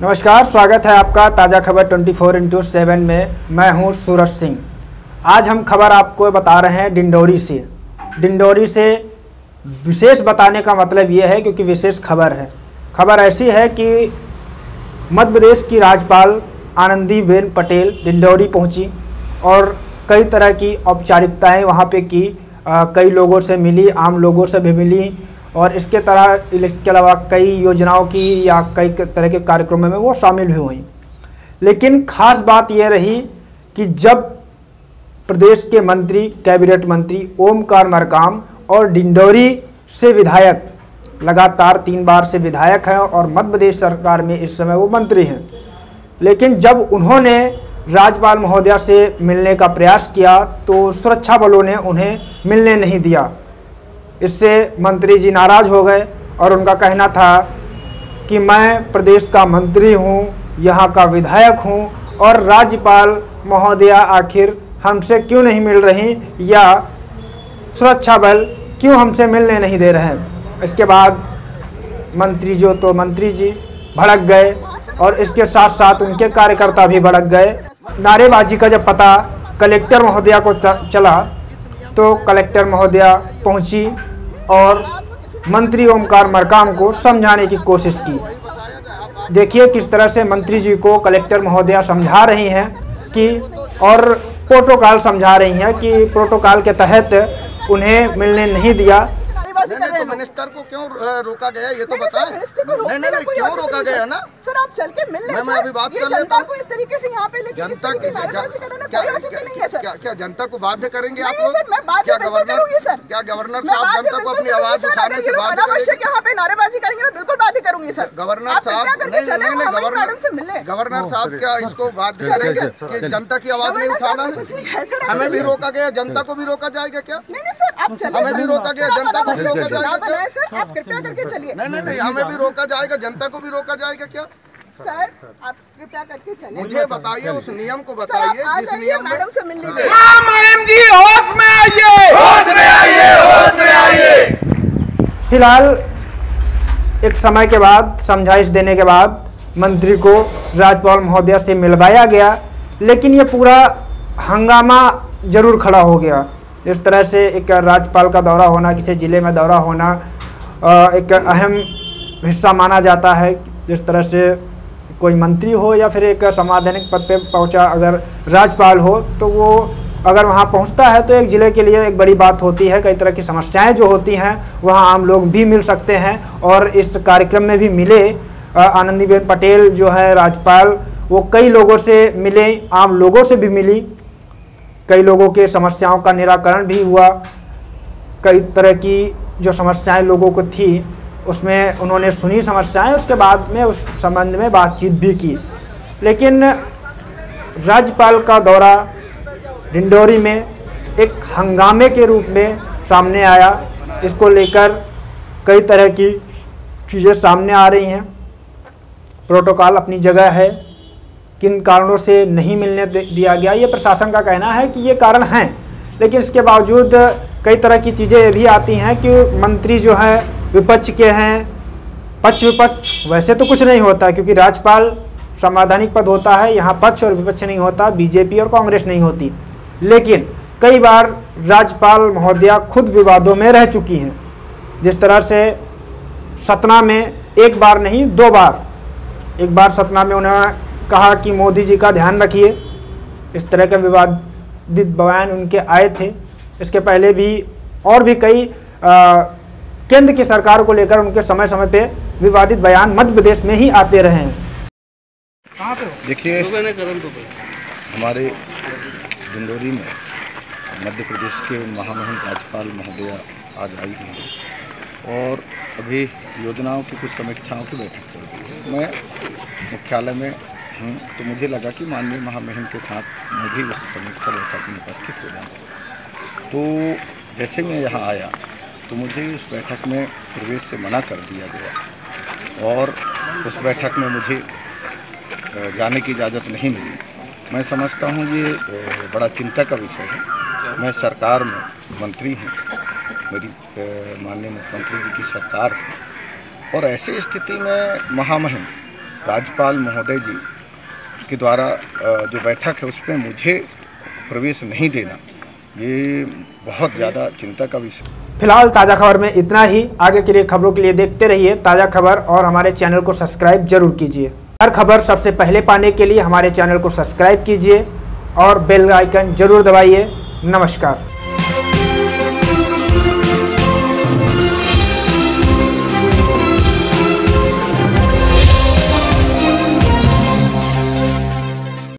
नमस्कार, स्वागत है आपका ताज़ा खबर 24x7 में। मैं हूं सूरज सिंह। आज हम खबर आपको बता रहे हैं डिंडौरी से। डिंडौरी से विशेष बताने का मतलब ये है क्योंकि विशेष खबर है। खबर ऐसी है कि मध्य प्रदेश की राज्यपाल आनंदीबेन पटेल डिंडौरी पहुंची और कई तरह की औपचारिकताएं वहां पे की। कई लोगों से मिली, आम लोगों से भी मिली और इसके अलावा कई योजनाओं की या कई तरह के कार्यक्रमों में वो शामिल भी हुई। लेकिन खास बात यह रही कि जब प्रदेश के मंत्री, कैबिनेट मंत्री ओमकार मरकाम और डिंडौरी से विधायक, लगातार 3 बार से विधायक हैं और मध्य प्रदेश सरकार में इस समय वो मंत्री हैं, लेकिन जब उन्होंने राज्यपाल महोदया से मिलने का प्रयास किया तो सुरक्षा बलों ने उन्हें मिलने नहीं दिया। इससे मंत्री जी नाराज़ हो गए और उनका कहना था कि मैं प्रदेश का मंत्री हूं, यहां का विधायक हूं और राज्यपाल महोदया आखिर हमसे क्यों नहीं मिल रही या सुरक्षा बल क्यों हमसे मिलने नहीं दे रहे हैं। इसके बाद मंत्री जी भड़क गए और इसके साथ साथ उनके कार्यकर्ता भी भड़क गए। नारेबाजी का जब पता कलेक्टर महोदया को चला तो कलेक्टर महोदया पहुंची और मंत्री ओमकार मरकाम को समझाने की कोशिश की। देखिए किस तरह से मंत्री जी को कलेक्टर महोदया समझा रही हैं कि और प्रोटोकॉल समझा रही हैं कि प्रोटोकॉल के तहत उन्हें मिलने नहीं दिया। तो मिनिस्टर को क्यों रोका गया ये तो बताएं। नहीं क्यों रोका गया ना सर, आप चल के मिल लें। मैं अभी बात कर लेता हूँ। इस तरीके से यहाँ पे जनता क्या जनता को बाध्य करेंगे आप लोग? क्या गवर्नर साहब जनता को अपनी आवाज उठाने से बाध्य करेंगे? यहाँ पे नारेबाजी करेंगे मैं बिल्कुल बाध्य करूंगी सर। गवर्नर साहब क्या इसको बाध्य करेंगे कि जनता की आवाज नहीं उठाना है? हमें भी रोका गया, जनता को भी रोका जाएगा क्या? नहीं सर, आप चलिए। हमें भी रोका गया, जनता को भी रोका जाएगा? सर आप कृपया करके चलिए। नहीं हमें भी रोका जाएगा, जनता को भी रोका जाएगा क्या? सर आप कृपया करके चलिए। मुझे बताइए, उस नियम को बताइए जिस नियम मैडम से मिल लीजिए। मैडम जी होश में आइए, होश में आइए, होश में आइए। फिलहाल एक समय के बाद समझाइश देने के बाद मंत्री को राज्यपाल महोदया से मिलवाया गया, लेकिन ये पूरा हंगामा जरूर खड़ा हो गया। इस तरह से एक राज्यपाल का दौरा होना, किसी ज़िले में दौरा होना एक अहम हिस्सा माना जाता है। जिस तरह से कोई मंत्री हो या फिर एक संवैधानिक पद पे पहुंचा अगर राज्यपाल हो तो वो अगर वहां पहुंचता है तो एक ज़िले के लिए एक बड़ी बात होती है। कई तरह की समस्याएं जो होती हैं वहां आम लोग भी मिल सकते हैं और इस कार्यक्रम में भी मिले। आनंदीबेन पटेल जो है राज्यपाल, वो कई लोगों से मिले, आम लोगों से भी मिली, कई लोगों के समस्याओं का निराकरण भी हुआ। कई तरह की जो समस्याएं लोगों को थी उसमें उन्होंने सुनी समस्याएं, उसके बाद में उस संबंध में बातचीत भी की। लेकिन राज्यपाल का दौरा डिंडौरी में एक हंगामे के रूप में सामने आया। इसको लेकर कई तरह की चीज़ें सामने आ रही हैं। प्रोटोकॉल अपनी जगह है, किन कारणों से नहीं मिलने दिया गया ये प्रशासन का कहना है कि ये कारण हैं, लेकिन इसके बावजूद कई तरह की चीज़ें ये भी आती हैं कि मंत्री जो हैं विपक्ष के हैं। पक्ष विपक्ष वैसे तो कुछ नहीं होता क्योंकि राज्यपाल संवैधानिक पद होता है, यहाँ पक्ष और विपक्ष नहीं होता, बीजेपी और कांग्रेस नहीं होती। लेकिन कई बार राज्यपाल महोदया खुद विवादों में रह चुकी हैं। जिस तरह से सतना में एक बार नहीं 2 बार, एक बार सतना में उन्होंने कहा कि मोदी जी का ध्यान रखिए, इस तरह के विवादित बयान उनके आए थे। इसके पहले भी और भी कई केंद्र की सरकार को लेकर उनके समय समय पे विवादित बयान मध्य प्रदेश में ही आते रहे हैं। देखिए, हमारे डिंडौरी में मध्य प्रदेश के महामहिम राज्यपाल महोदया आज आई हैं और अभी योजनाओं की कुछ समीक्षाओं की बैठक चल रही है। मैं मुख्यालय में हूँ तो मुझे लगा कि माननीय महामहिम के साथ मैं भी उस समीक्षा बैठक में उपस्थित हो जाऊँ। तो जैसे मैं यहाँ आया तो मुझे उस बैठक में प्रवेश से मना कर दिया गया और उस बैठक में मुझे जाने की इजाज़त नहीं मिली। मैं समझता हूँ ये बड़ा चिंता का विषय है। मैं सरकार में मंत्री हूँ, मेरी माननीय मुख्यमंत्री जी की सरकार है और ऐसी स्थिति में महामहिम राज्यपाल महोदय जी के द्वारा जो बैठक है उसमें मुझे प्रवेश नहीं देना, ये बहुत ज़्यादा चिंता का विषय। फिलहाल ताज़ा खबर में इतना ही। आगे के लिए खबरों के लिए देखते रहिए ताज़ा खबर और हमारे चैनल को सब्सक्राइब जरूर कीजिए। हर खबर सबसे पहले पाने के लिए हमारे चैनल को सब्सक्राइब कीजिए और बेल आइकन जरूर दबाइए। नमस्कार।